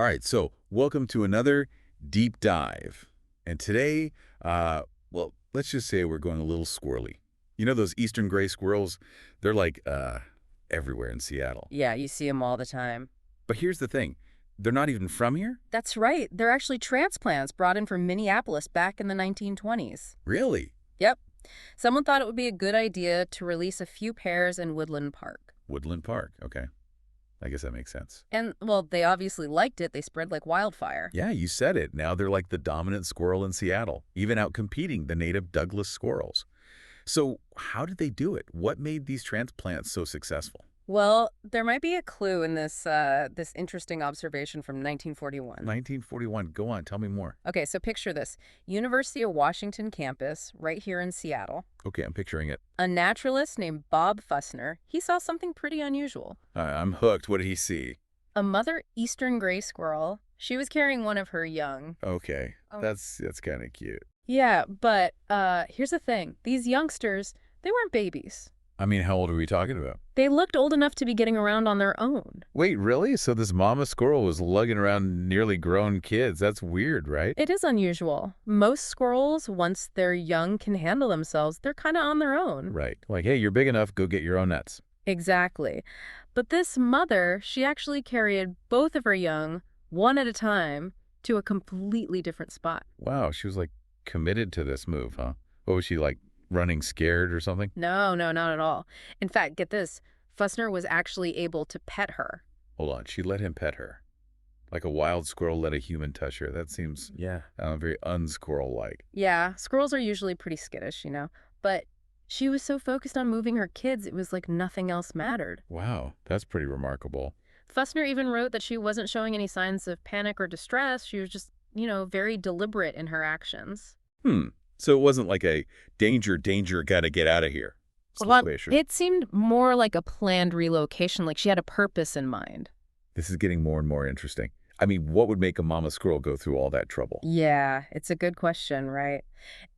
All right, so welcome to another deep dive. And today, well, let's just say we're going a little squirrely. You know those eastern gray squirrels? They're like everywhere in Seattle. Yeah, you see them all the time. But here's the thing. They're not even from here? That's right. They're actually transplants brought in from Minneapolis back in the 1920s. Really? Yep. Someone thought it would be a good idea to release a few pairs in Woodland Park. Woodland Park. Okay. I guess that makes sense. And, well, they obviously liked it. They spread like wildfire. Yeah, you said it. Now they're like the dominant squirrel in Seattle, even out competing the native Douglas squirrels. So how did they do it? What made these transplants so successful? Well, there might be a clue in this interesting observation from 1941. 1941. Go on, tell me more. Okay, so picture this. University of Washington campus, right here in Seattle. Okay, I'm picturing it. A naturalist named Bob Fussner, he saw something pretty unusual. I'm hooked. What did he see? A mother eastern gray squirrel. She was carrying one of her young. Okay, Oh. that's kind of cute. Yeah, but here's the thing. These youngsters, they weren't babies. I mean, how old are we talking about? They looked old enough to be getting around on their own. Wait, really? So this mama squirrel was lugging around nearly grown kids. That's weird, right? It is unusual. Most squirrels, once they're young, can handle themselves. They're kind of on their own. Right. Like, hey, you're big enough. Go get your own nuts. Exactly. But this mother, she actually carried both of her young, one at a time, to a completely different spot. Wow, she was like committed to this move, huh? What was she like, running scared or something? No, no, not at all. In fact, get this. Fussner was actually able to pet her. Hold on, she let him pet her. Like a wild squirrel let a human touch her. That seems, very unsquirrel-like. Yeah, squirrels are usually pretty skittish, but she was so focused on moving her kids, it was like nothing else mattered. Wow, that's pretty remarkable. Fussner even wrote that she wasn't showing any signs of panic or distress. She was just, very deliberate in her actions. So it wasn't like a danger, gotta get out of here Well, situation. it seemed more like a planned relocation, like she had a purpose in mind. This is getting more and more interesting. I mean, what would make a mama squirrel go through all that trouble? Yeah, it's a good question, right?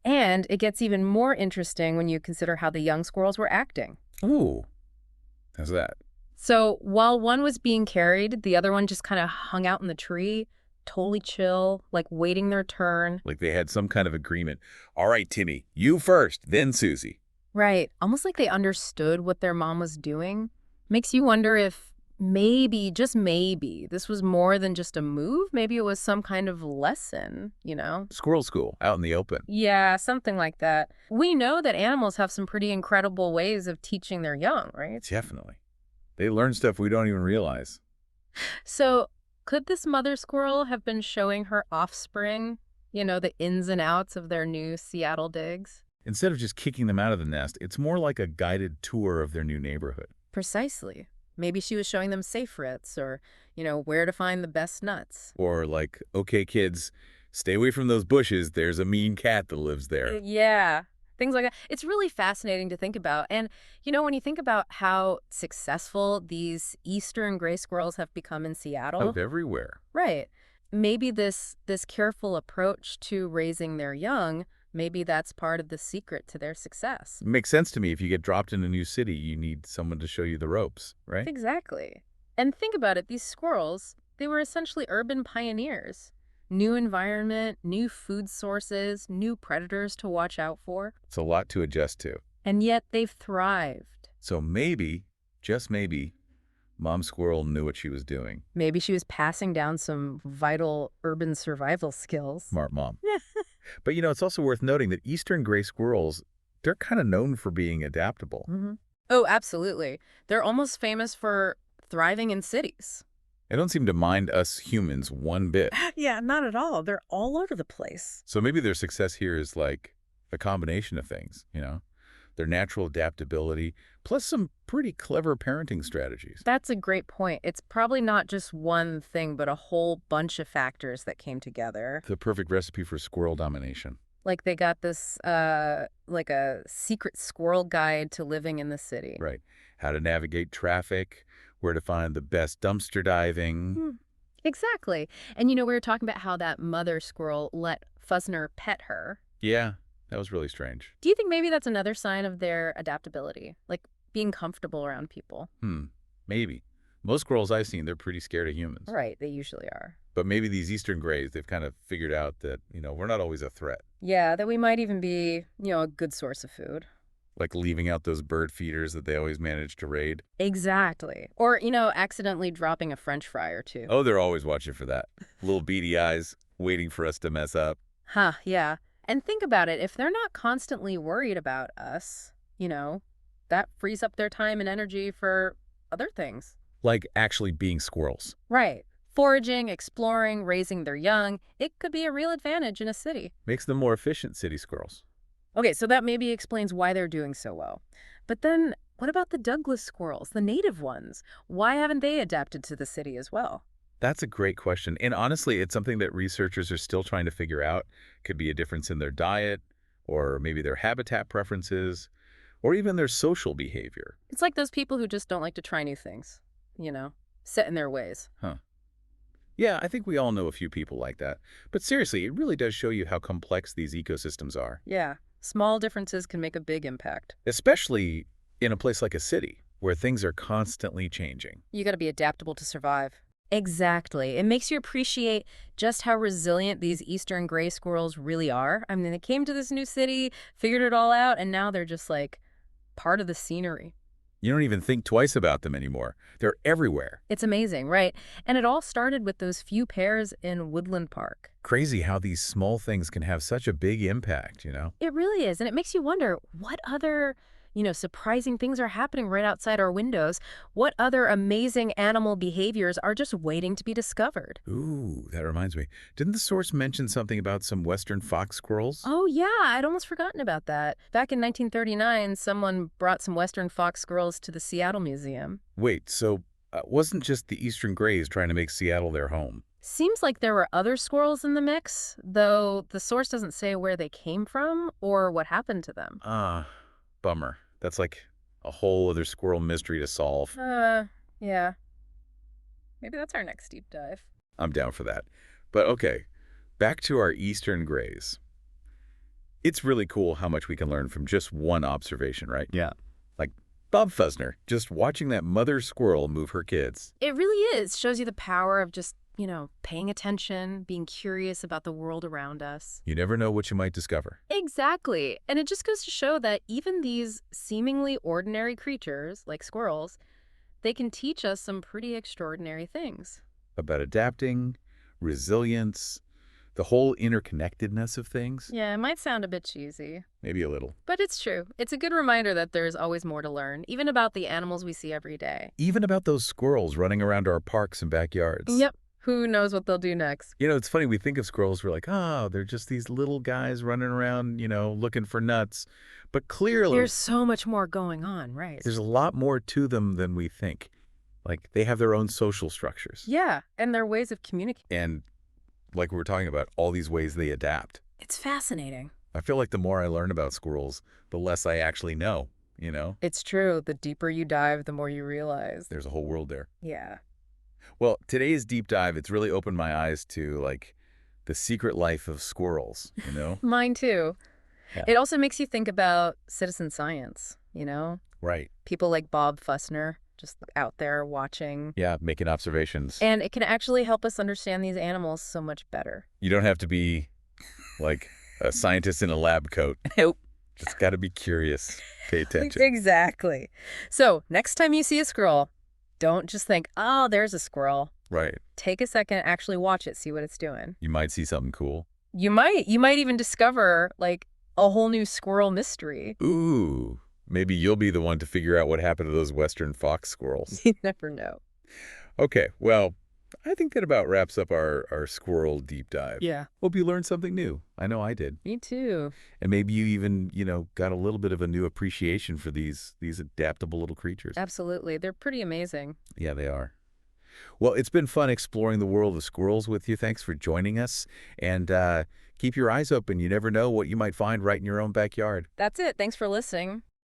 And it gets even more interesting when you consider how the young squirrels were acting. Ooh, how's that? So while one was being carried, the other one just kind of hung out in the tree, totally chill, like waiting their turn. Like they had some kind of agreement. All right, Timmy, you first, then Susie. Right. Almost like they understood what their mom was doing. Makes you wonder if maybe, just maybe, this was more than just a move. Maybe it was some kind of lesson. Squirrel school, out in the open. Yeah, something like that. We know that animals have some pretty incredible ways of teaching their young, right? Definitely. They learn stuff we don't even realize. So could this mother squirrel have been showing her offspring, the ins and outs of their new Seattle digs? Instead of just kicking them out of the nest, it's more like a guided tour of their new neighborhood. Precisely. Maybe she was showing them safe routes or, where to find the best nuts. Or like, okay, kids, stay away from those bushes. There's a mean cat that lives there. Yeah, things like that. It's really fascinating to think about. And, when you think about how successful these eastern gray squirrels have become in Seattle. Of everywhere. Right. Maybe this careful approach to raising their young, maybe that's part of the secret to their success. It makes sense to me. If you get dropped in a new city, you need someone to show you the ropes, right? Exactly. And think about it, these squirrels, they were essentially urban pioneers. New environment, new food sources, new predators to watch out for. It's a lot to adjust to. And yet they've thrived. So maybe, just maybe, Mom Squirrel knew what she was doing. Maybe she was passing down some vital urban survival skills. Smart mom. But, it's also worth noting that eastern gray squirrels, they're kind of known for being adaptable. Oh, absolutely. They're almost famous for thriving in cities. They don't seem to mind us humans one bit. Yeah, not at all. They're all over the place. So maybe their success here is like a combination of things, their natural adaptability, plus some pretty clever parenting strategies. That's a great point. It's probably not just one thing, but a whole bunch of factors that came together. The perfect recipe for squirrel domination. Like they got this, like a secret squirrel guide to living in the city. Right. How to navigate traffic, where to find the best dumpster diving. Exactly. And we were talking about how that mother squirrel let Fussner pet her. Yeah, that was really strange. Do you think maybe that's another sign of their adaptability? Like being comfortable around people? Maybe. Most squirrels I've seen, they're pretty scared of humans. Right, they usually are. But maybe these eastern grays, they've kind of figured out that, we're not always a threat. Yeah, that we might even be, a good source of food. Like leaving out those bird feeders that they always manage to raid. Exactly. Or, accidentally dropping a French fry or two. Oh, they're always watching for that. Little beady eyes waiting for us to mess up. Huh, yeah. And think about it, if they're not constantly worried about us, that frees up their time and energy for other things. Like actually being squirrels. Right. Foraging, exploring, raising their young, it could be a real advantage in a city. Makes them more efficient city squirrels. Okay, so that maybe explains why they're doing so well. But then, what about the Douglas squirrels, the native ones? Why haven't they adapted to the city as well? That's a great question. And honestly, it's something that researchers are still trying to figure out. Could be a difference in their diet, or maybe their habitat preferences, or even their social behavior. It's like those people who just don't like to try new things, set in their ways. Huh. Yeah, I think we all know a few people like that. But seriously, it really does show you how complex these ecosystems are. Yeah, small differences can make a big impact. Especially in a place like a city, where things are constantly changing. You gotta be adaptable to survive. Exactly. It makes you appreciate just how resilient these eastern gray squirrels really are. I mean, they came to this new city, figured it all out, and now they're just like part of the scenery. You don't even think twice about them anymore. They're everywhere. It's amazing, right? And it all started with those few pairs in Woodland Park. Crazy how these small things can have such a big impact. It really is. And it makes you wonder what other, surprising things are happening right outside our windows. What other amazing animal behaviors are just waiting to be discovered? Ooh, that reminds me. Didn't the source mention something about some western fox squirrels? Oh, yeah, I'd almost forgotten about that. Back in 1939, someone brought some western fox squirrels to the Seattle Museum. Wait, so wasn't just the eastern grays trying to make Seattle their home? Seems like there were other squirrels in the mix, though the source doesn't say where they came from or what happened to them. Bummer. That's like a whole other squirrel mystery to solve. Yeah. Maybe that's our next deep dive. I'm down for that. But okay, back to our eastern grays. It's really cool how much we can learn from just one observation, right? Yeah. Like Bob Fussner, just watching that mother squirrel move her kids. It really is. Shows you the power of just, paying attention, being curious about the world around us. You never know what you might discover. Exactly. And it just goes to show that even these seemingly ordinary creatures, like squirrels, they can teach us some pretty extraordinary things. About adapting, resilience, the whole interconnectedness of things. Yeah, it might sound a bit cheesy, Maybe a little. but it's true. It's a good reminder that there's always more to learn, even about the animals we see every day. Even about those squirrels running around our parks and backyards. Yep. Who knows what they'll do next? It's funny, we think of squirrels, we're like, oh, they're just these little guys running around, looking for nuts. But clearly, There's so much more going on, right? there's a lot more to them than we think. Like, they have their own social structures. Yeah, and their ways of communicating. And like we were talking about, all these ways they adapt. It's fascinating. I feel like the more I learn about squirrels, the less I actually know, It's true. The deeper you dive, the more you realize. There's a whole world there. Yeah. Well, today's deep dive, it's really opened my eyes to, like, the secret life of squirrels. Mine too. Yeah. It also makes you think about citizen science, Right. People like Bob Fussner just out there watching. Yeah, making observations. And it can actually help us understand these animals so much better. You don't have to be, like, a scientist in a lab coat. Nope. Just got to be curious. Pay attention. Exactly. So next time you see a squirrel, don't just think, oh, there's a squirrel. Right. Take a second, actually watch it, see what it's doing. You might see something cool. You might even discover, like, a whole new squirrel mystery. Ooh, maybe you'll be the one to figure out what happened to those western fox squirrels. You never know. Okay, well, I think that about wraps up our squirrel deep dive. Yeah. Hope you learned something new. I know I did. Me too. And maybe you even, got a little bit of a new appreciation for these adaptable little creatures. Absolutely. They're pretty amazing. Yeah, they are. Well, it's been fun exploring the world of squirrels with you. Thanks for joining us. And keep your eyes open. You never know what you might find right in your own backyard. That's it. Thanks for listening.